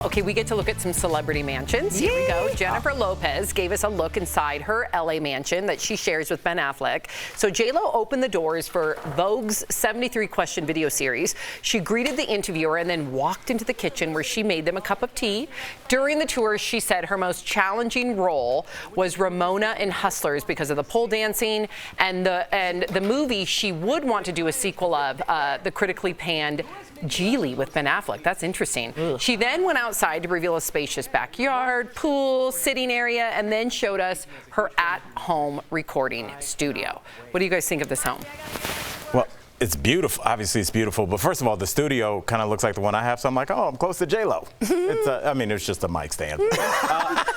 Okay, we get to look at some celebrity mansions. Here we go. Jennifer Lopez gave us a look inside her LA mansion that she shares with Ben Affleck. So J-Lo opened the doors for Vogue's 73-question video series. She greeted the interviewer and then walked into the kitchen where she made them a cup of tea. During the tour, she said her most challenging role was Ramona in Hustlers because of the pole dancing and the movie she would want to do a sequel of, the critically panned Geely with Ben Affleck. That's interesting. She then went outside to reveal a spacious backyard, pool, sitting area, and then showed us her at-home recording studio. What do you guys think of this home? Well, it's beautiful. Obviously, it's beautiful. But first of all, the studio kind of looks like the one I have. So I'm like, oh, I'm close to J-Lo. It's I mean, it's just a mic stand.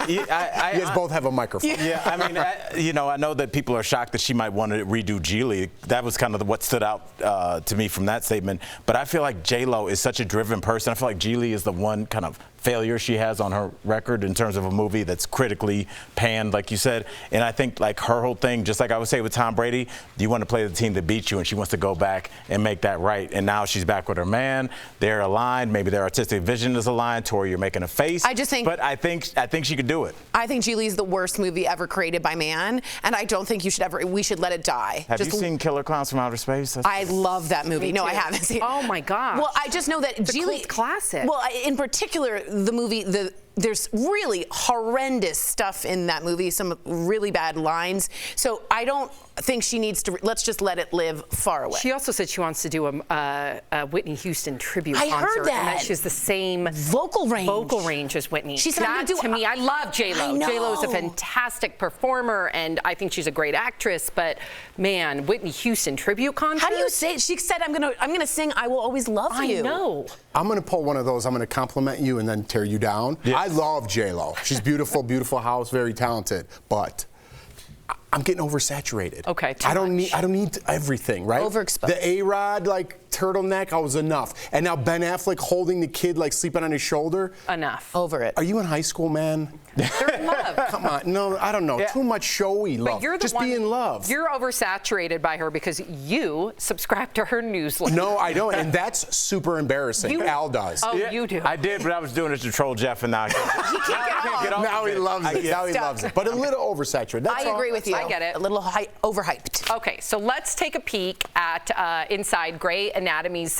You guys both have a microphone. Yeah, I mean, I know that people are shocked that she might want to redo Geely. That was kind of what stood out to me from that statement. But I feel like J-Lo is such a driven person. I feel like Geely is the one kind of failure she has on her record in terms of a movie that's critically panned, like you said. And I think like her whole thing, just like I would say with Tom Brady, you want to play the team that beat you, and she wants to go back and make that right. And now she's back with her man. They're aligned. Maybe their artistic vision is aligned. Tori, you're making a face. I just think. But I think she could do it. I think Geely's the worst movie ever created by man, and I don't think we should let it die. Have you seen Killer Clowns from Outer Space? I love that movie. No, I haven't seen it. Oh my gosh. Well, I just know that Geely. Cult classic. Well, in particular, the movie, there's really horrendous stuff in that movie, some really bad lines. So I don't think she needs to, let's just let it live far away. She also said she wants to do a Whitney Houston tribute concert. I heard that. And that she has the same vocal range as Whitney. She said, that to me, I love J-Lo. J-Lo is a fantastic performer, and I think she's a great actress, but man, Whitney Houston tribute concert? How do you say it? She said, I'm gonna sing I Will Always Love You. I know. I'm going to pull one of those. I'm going to compliment you and then tear you down. Yes. I love J-Lo. She's beautiful, beautiful house, very talented, but I'm getting oversaturated. Okay, I don't need everything, right? Overexposed. The A-Rod turtleneck, I was enough. And now Ben Affleck holding the kid sleeping on his shoulder. Enough. Over it. Are you in high school, man? They're in love. Come on, no, I don't know. Yeah. Too much showy love. But you're the Just one, be in love. You're oversaturated by her because you subscribe to her newsletter. No, I don't, and that's super embarrassing. Al does. Oh, yeah, you do. I did, but I was doing it to troll Jeff, and now I can't get off. Now he loves it. Now he loves it. But a little oversaturated. That's I agree with you. I get it. A little overhyped. Okay, so let's take a peek at inside Grey Anatomy's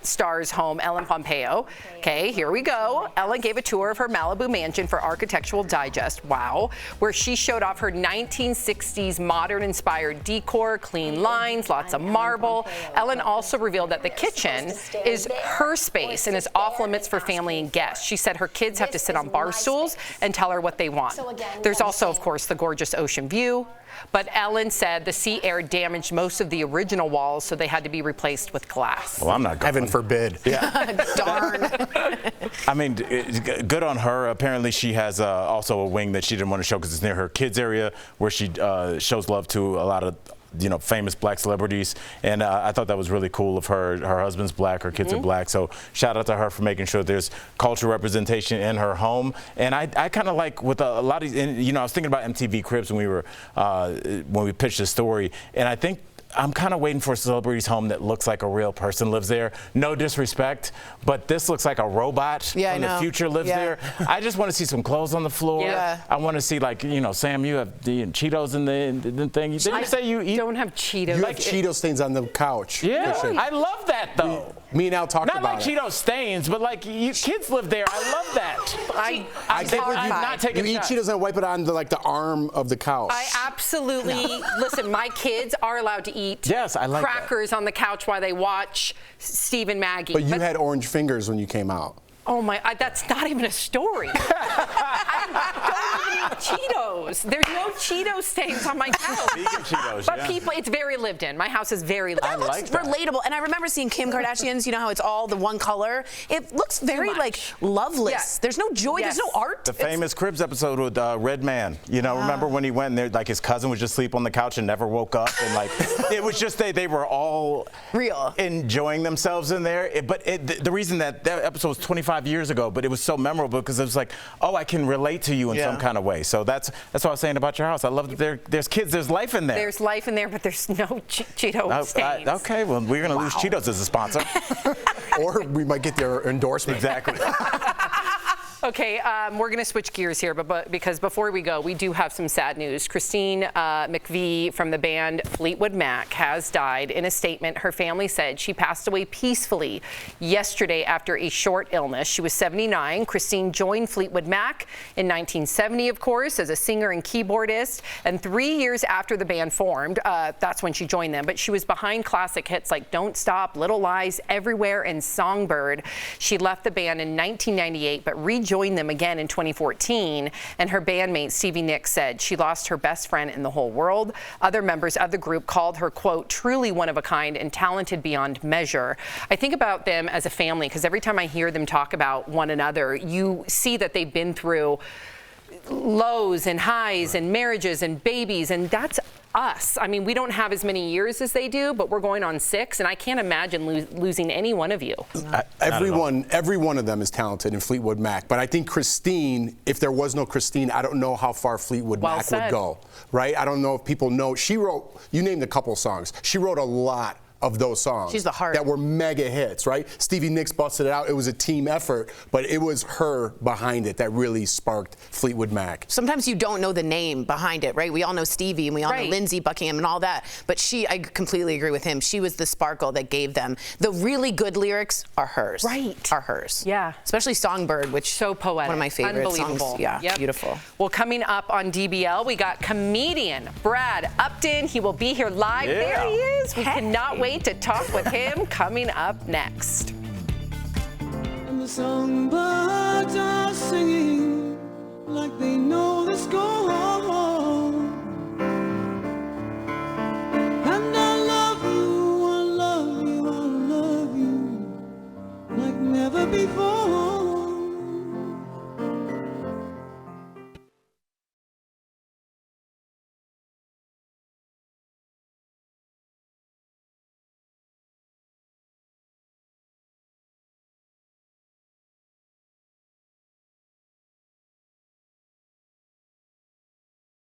star's home, Ellen Pompeo. Okay, here we go. Ellen gave a tour of her Malibu mansion for Architectural Digest. Wow, where she showed off her 1960s modern-inspired decor, clean lines, lots of marble. Ellen also revealed that the kitchen is her space and is off limits for family and guests. She said her kids have to sit on bar stools and tell her what they want. There's also, of course, the gorgeous ocean view. But Ellen said the sea air damaged most of the original walls, so they had to be replaced with glass. Well, I'm not going. Heaven forbid. Yeah. Darn. I mean, good on her. Apparently, she has also a wing that she didn't want to show because it's near her kids' area, where she shows love to a lot of famous black celebrities, and I thought that was really cool of her. Her husband's black, her kids are black, so shout out to her for making sure there's cultural representation in her home. And I kind of like with a lot of these, I was thinking about MTV Cribs when we pitched the story, and I think I'm kind of waiting for a celebrity's home that looks like a real person lives there. No disrespect, but this looks like a robot from the future lives there. I just want to see some clothes on the floor. Yeah. I want to see, Sam, you have the Cheetos in the thing. Did you say you eat? Don't have Cheetos. You have Cheeto stains on the couch. Yeah, I love that though. Me and Al talked about it. Not like Cheeto stains, but kids live there. I love that. I'm not taking You eat Cheetos and wipe it on the arm of the couch. I absolutely listen. My kids are allowed to eat crackers on the couch while they watch Steve and Maggie. But you had orange fingers when you came out. Oh my! That's not even a story. I don't eat Cheetos. There's no Cheeto stains on my couch. Vegan Cheetos, but people, it's very lived in. My house is very lived in. That looks relatable. And I remember seeing Kim Kardashian's. You know how it's all the one color. It looks very loveless. Yes. There's no joy. Yes. There's no art. The famous Cribs episode with Red Man. Remember when he went and his cousin would just sleep on the couch and never woke up, and it was just they were all real enjoying themselves in there. The reason that episode was 25 years ago, but it was so memorable because it was like, oh, I can relate to you in some kind of way. So that's what I was saying about your house. I love that there's kids, there's life in there. There's life in there, but there's no Cheeto stains. Okay, well, we're going to lose Cheetos as a sponsor. Or we might get their endorsement. Exactly. Okay, we're going to switch gears here, but because before we go, we do have some sad news. Christine McVie from the band Fleetwood Mac has died. In a statement, her family said she passed away peacefully yesterday after a short illness. She was 79. Christine joined Fleetwood Mac in 1970, of course, as a singer and keyboardist. And 3 years after the band formed, that's when she joined them. But she was behind classic hits like Don't Stop, Little Lies, Everywhere, and Songbird. She left the band in 1998, but rejoined them again in 2014, and her bandmate Stevie Nicks said she lost her best friend in the whole world. Other members of the group called her, quote, truly one of a kind and talented beyond measure. I think about them as a family because every time I hear them talk about one another, you see that they've been through lows and highs and marriages and babies, and that's us. I mean, we don't have as many years as they do, but we're going on 6, and I can't imagine losing any one of you. Every one of them is talented in Fleetwood Mac, but I think Christine, if there was no Christine, I don't know how far Fleetwood Mac would go, right? I don't know if people know. She wrote, you named a couple songs, she wrote a lot of those songs. She's the heart. That were mega hits, right? Stevie Nicks busted it out. It was a team effort, but it was her behind it that really sparked Fleetwood Mac. Sometimes you don't know the name behind it, right? We all know Stevie and we all know Lindsey Buckingham and all that, but I completely agree with him. She was the sparkle that gave them. The really good lyrics are hers. Right. Are hers. Yeah. Especially Songbird, which so poetic. One of my favorite Unbelievable. songs. Yeah, beautiful. Well, coming up on DBL, we got comedian Brad Upton. He will be here live. Yeah. There he is. We cannot wait to talk with him coming up next. The songbirds are